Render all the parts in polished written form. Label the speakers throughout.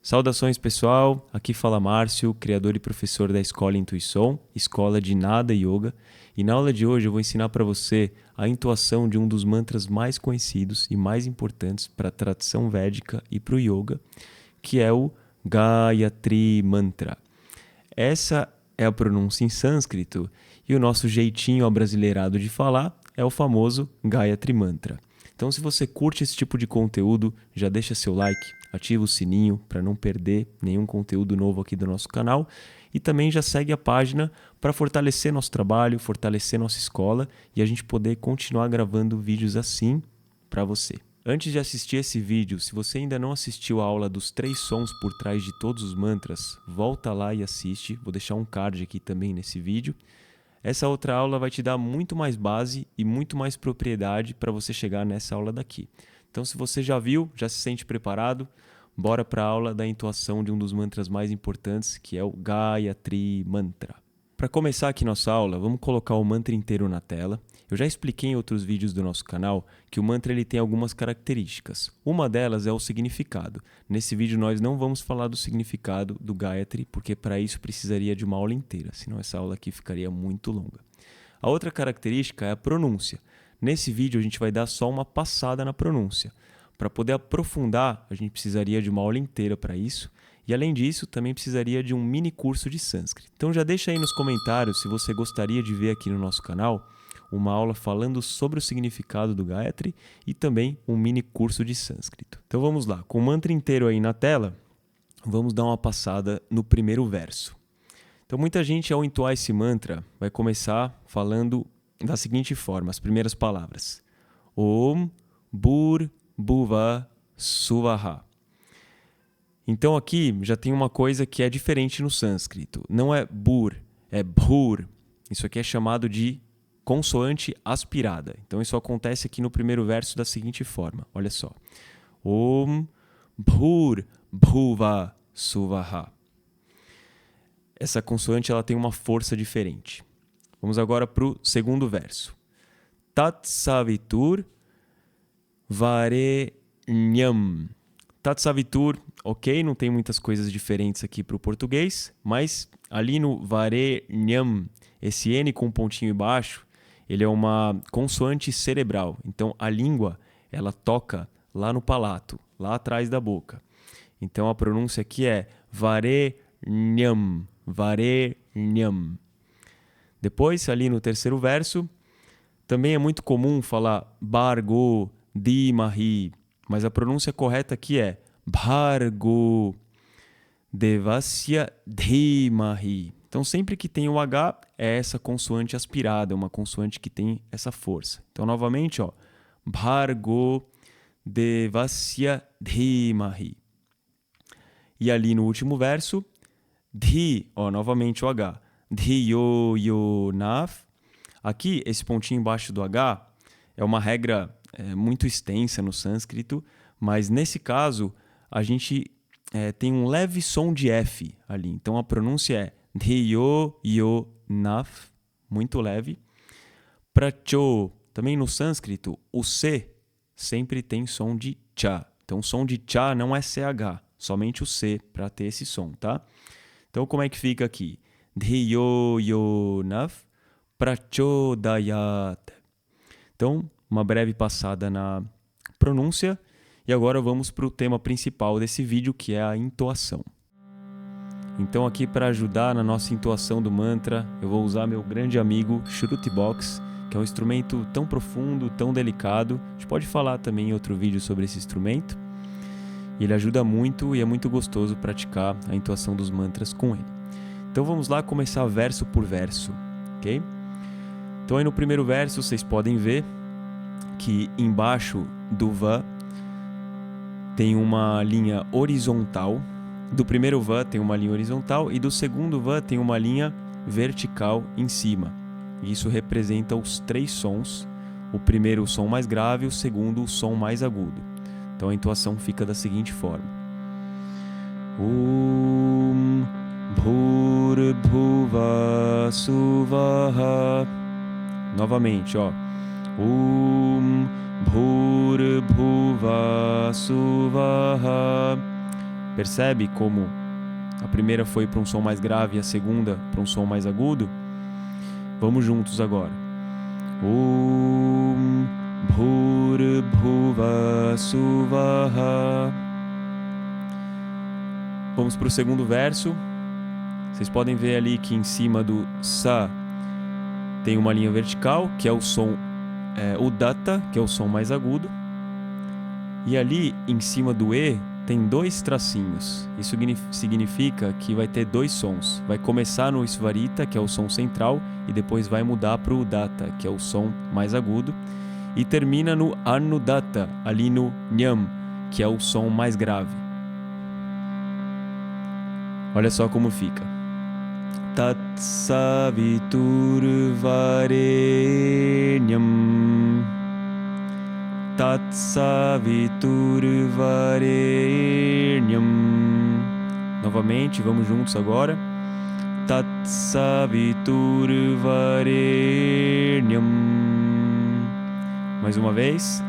Speaker 1: Saudações pessoal, aqui fala Márcio, criador e professor da Escola Intuição, Escola de Nada Yoga, e na aula de hoje eu vou ensinar para você a entoação de um dos mantras mais conhecidos e mais importantes para a tradição védica e para o yoga, que é o Gayatri Mantra. Essa é a pronúncia em sânscrito e o nosso jeitinho abrasileirado de falar é o famoso Gayatri Mantra. Então, se você curte esse tipo de conteúdo, já deixa seu like, ativa o sininho para não perder nenhum conteúdo novo aqui do nosso canal e também já segue a página para fortalecer nosso trabalho, fortalecer nossa escola e a gente poder continuar gravando vídeos assim para você. Antes de assistir esse vídeo, se você ainda não assistiu a aula dos 3 sons por trás de todos os mantras, volta lá e assiste. Vou deixar um card aqui também nesse vídeo. Essa outra aula vai te dar muito mais base e muito mais propriedade para você chegar nessa aula daqui. Então, se você já viu, já se sente preparado, bora para a aula da entoação de um dos mantras mais importantes, que é o Gayatri Mantra. Para começar aqui nossa aula, vamos colocar o mantra inteiro na tela. Eu já expliquei em outros vídeos do nosso canal que o mantra ele tem algumas características. Uma delas é o significado. Nesse vídeo nós não vamos falar do significado do Gayatri, porque para isso precisaria de uma aula inteira, senão essa aula aqui ficaria muito longa. A outra característica é a pronúncia. Nesse vídeo a gente vai dar só uma passada na pronúncia. Para poder aprofundar, a gente precisaria de uma aula inteira para isso. E além disso, também precisaria de um mini curso de sânscrito. Então já deixa aí nos comentários se você gostaria de ver aqui no nosso canal uma aula falando sobre o significado do Gayatri e também um mini curso de sânscrito. Então vamos lá, com o mantra inteiro aí na tela, vamos dar uma passada no primeiro verso. Então muita gente ao entoar esse mantra vai começar falando da seguinte forma, as primeiras palavras. Om Bhur Bhuva Suvaha. Então aqui já tem uma coisa que é diferente no sânscrito. Não é bur, é bhur. Isso aqui é chamado de consoante aspirada. Então isso acontece aqui no primeiro verso da seguinte forma. Olha só. Om bhur bhuva suvaha. Essa consoante ela tem uma força diferente. Vamos agora para o segundo verso. Tat savitur varenyam. Tat savitur, ok, não tem muitas coisas diferentes aqui para o português, mas ali no varenyam, esse N com um pontinho embaixo, ele é uma consoante cerebral. Então a língua, ela toca lá no palato, lá atrás da boca. Então a pronúncia aqui é varenyam, varenyam. Depois, ali no terceiro verso, também é muito comum falar Bhargo Dimahi, mas a pronúncia correta aqui é Bhargo Devasya Dhimahi. Então, sempre que tem o H, é essa consoante aspirada, uma consoante que tem essa força. Então, novamente, ó, Bhargo Devasya Dhimahi. E ali no último verso, Dhi, ó, novamente o H. Dhiyo Yonav. Aqui, esse pontinho embaixo do H é uma regra muito extensa no sânscrito, mas nesse caso a gente tem um leve som de F ali. Então a pronúncia é Dhiyo Yonav, muito leve. Para Cho, também no sânscrito, o C sempre tem som de Cha. Então o som de Cha não é CH, somente o C para ter esse som, tá? Então como é que fica aqui? Dhiyo Yonav Prachodayat. Então, uma breve passada na pronúncia. E agora vamos para o tema principal desse vídeo, que é a entoação. Então aqui para ajudar na nossa entoação do mantra, eu vou usar meu grande amigo Shruti Box, que é um instrumento tão profundo, tão delicado. A gente pode falar também em outro vídeo sobre esse instrumento. Ele ajuda muito e é muito gostoso praticar a entoação dos mantras com ele. Então vamos lá começar verso por verso, ok? Então aí no primeiro verso vocês podem ver que embaixo do Va tem uma linha horizontal. Do primeiro Va tem uma linha horizontal e do segundo Va tem uma linha vertical em cima. E isso representa os 3 sons. O primeiro o som mais grave, o segundo o som mais agudo. Então a entoação fica da seguinte forma. Om Bhur Bhuva Suvaha. Novamente, ó. Om Bhur Bhuva Suvaha. Percebe como a primeira foi para um som mais grave e a segunda para um som mais agudo? Vamos juntos agora. Om Bhur-bhuva Suvaha. Vamos para o segundo verso. Vocês podem ver ali que em cima do Sa tem uma linha vertical, que é o som Udatta, que é o som mais agudo. E ali em cima do E tem 2 tracinhos. Isso significa que vai ter 2 sons. Vai começar no Svarita, que é o som central, e depois vai mudar para o Udatta, que é o som mais agudo. E termina no Anudatta, ali no Nyam, que é o som mais grave. Olha só como fica. Tat Savitur Varenyam. Tat Savitur Varenyam. Novamente, vamos juntos agora. Tat Savitur Varenyam. Mais uma vez.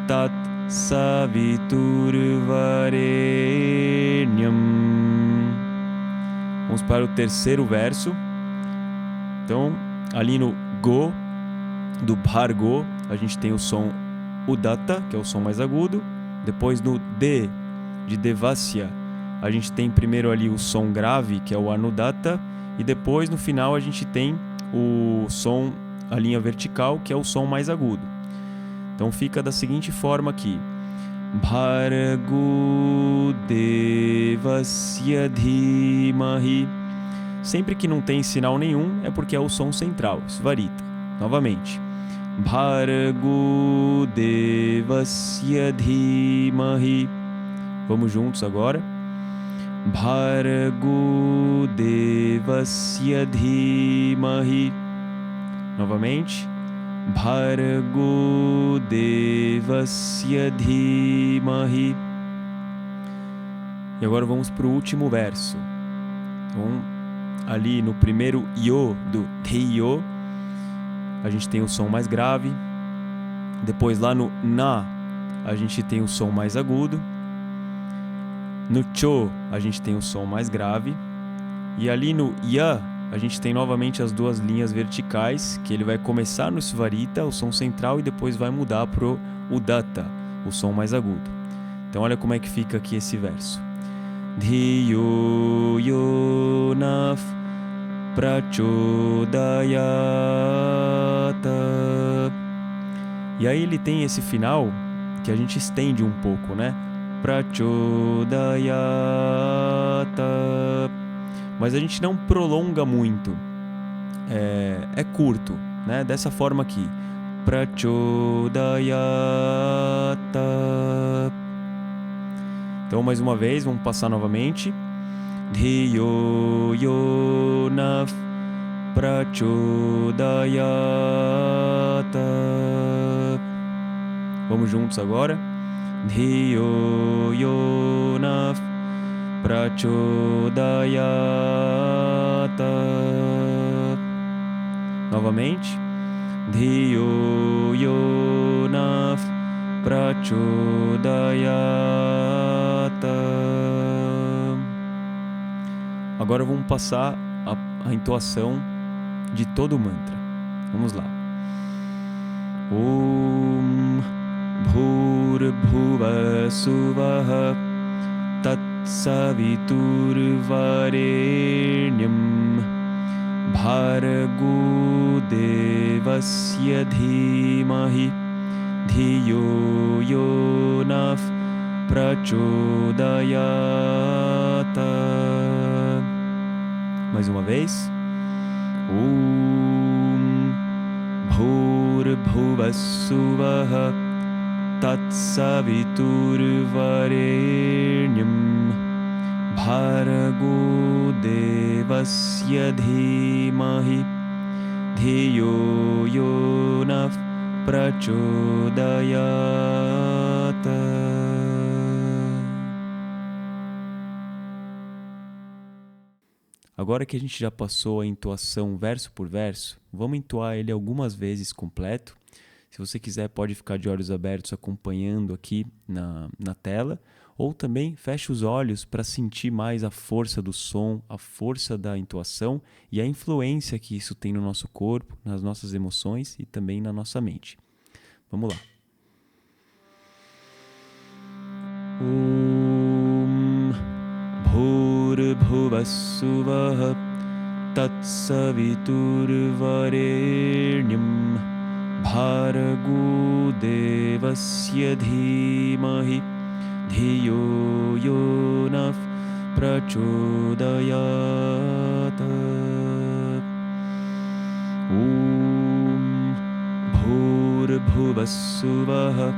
Speaker 1: Tat Savitur Varenyam. Vamos para o terceiro verso. Então, ali no Go, do Bhargo, a gente tem o som Udatta, que é o som mais agudo. Depois no D, de Devasya, a gente tem primeiro ali o som grave, que é o Anudatta. E depois, no final, a gente tem o som, a linha vertical, que é o som mais agudo. Então, fica da seguinte forma aqui. Bhargo Devasya Dhimahi. Sempre que não tem sinal nenhum, é porque é o som central, Svarita. Novamente. Bhargo Devasya Dhimahi. Vamos juntos agora. Bhargo Devasya Dhimahi. Novamente. Bhargo Devasya Dhimahi. E agora vamos para o último verso. Então, ali no primeiro Yo do Teiyo, a gente tem o som mais grave. Depois lá no Na, a gente tem o som mais agudo. No Cho, a gente tem o som mais grave. E ali no Ya, a gente tem novamente as 2 linhas verticais, que ele vai começar no Svarita, o som central, e depois vai mudar pro Udatta, o som mais agudo. Então olha como é que fica aqui esse verso. Dhiyo yonaf prachodayata. E aí ele tem esse final que a gente estende um pouco, né? Prachodayata. Mas a gente não prolonga muito. É curto, né? Dessa forma aqui. Prachodayata. Então, mais uma vez, vamos passar novamente. Dhiyo yonaf prachodayata. Vamos juntos agora. Dhiyo yonaf prachodayata. Novamente. Dhiyo yonaf prachodayata. Agora vamos passar a entoação de todo o mantra. Vamos lá. Om Bhur-bhuva Suvaha Tat Savitur Varenyam Bhargo Devasya Dhimahi Dhiyo yonaf prachodayata. Mais uma vez. Om Bhur-bhuva Suvaha Tat Savitur Varenyam Bhargo Devasya Dhimahi Dhiyo yonaf prachodayata. Agora que a gente já passou a entoação verso por verso, vamos entoar ele algumas vezes completo, Se você quiser, pode ficar de olhos abertos acompanhando aqui na tela, ou também feche os olhos para sentir mais a força do som, a força da entoação e a influência que isso tem no nosso corpo, nas nossas emoções e também na nossa mente. Vamos lá. Om Bhurbhuvassuvaha Tatsaviturvarenyam Bhargo Devasya Dhimahi Dhiyo Yonah Prachodayata. Om Bhurbhuvassuvaha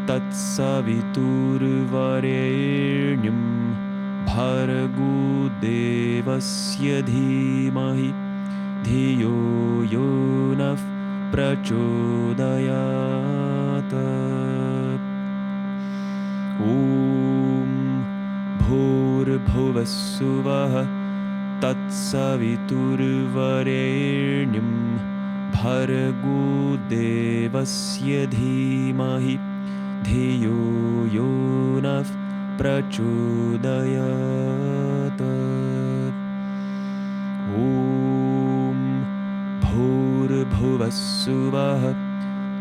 Speaker 1: Tatsaviturvarenyam Bhargo Devasya Dhimahi Dhiyo Yonah Prachodayata. Om Bhurbhuvassuvaha Tatsaviturvarenyam Bhargo Devasya Dhimahi Dhiyo Yonah Prachodayata. Om Bhurbhuvassuvaha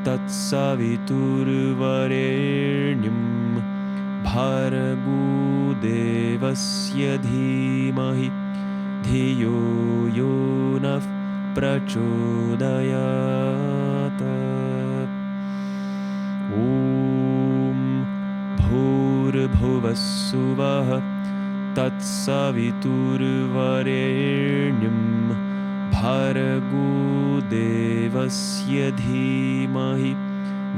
Speaker 1: Tatsaviturvarenyam Bhargo Devasya Dhimahi Dhiyo Yonah Prachodayata. Om Bhurbhuvassuvaha Tatsaviturvarenyam Bhargo Devasya Dhimahi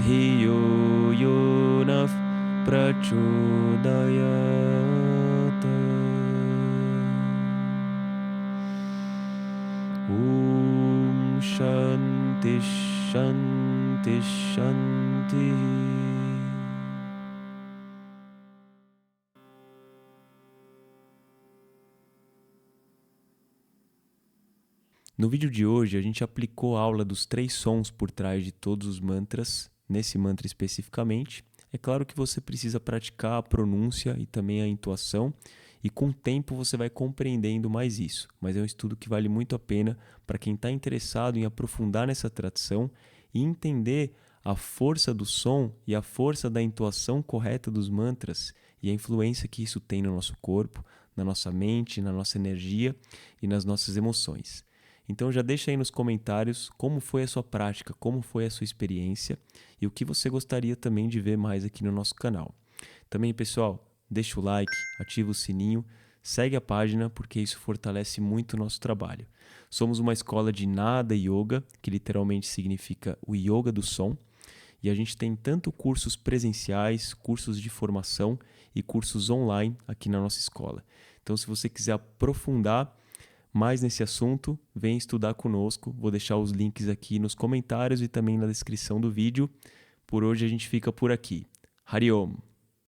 Speaker 1: Dhiyo Yonah Prachodayata. Om Shanti Shanti Shanti. No vídeo de hoje, a gente aplicou a aula dos 3 sons por trás de todos os mantras, nesse mantra especificamente. É claro que você precisa praticar a pronúncia e também a entoação, e com o tempo você vai compreendendo mais isso. Mas é um estudo que vale muito a pena para quem está interessado em aprofundar nessa tradição e entender a força do som e a força da entoação correta dos mantras e a influência que isso tem no nosso corpo, na nossa mente, na nossa energia e nas nossas emoções. Então já deixa aí nos comentários como foi a sua prática, como foi a sua experiência e o que você gostaria também de ver mais aqui no nosso canal. Também, pessoal, deixa o like, ativa o sininho, segue a página porque isso fortalece muito o nosso trabalho. Somos uma escola de Nada Yoga, que literalmente significa o yoga do som, e a gente tem tanto cursos presenciais, cursos de formação e cursos online aqui na nossa escola. Então, se você quiser aprofundar mais nesse assunto, vem estudar conosco. Vou deixar os links aqui nos comentários e também na descrição do vídeo. Por hoje a gente fica por aqui. Hari Om!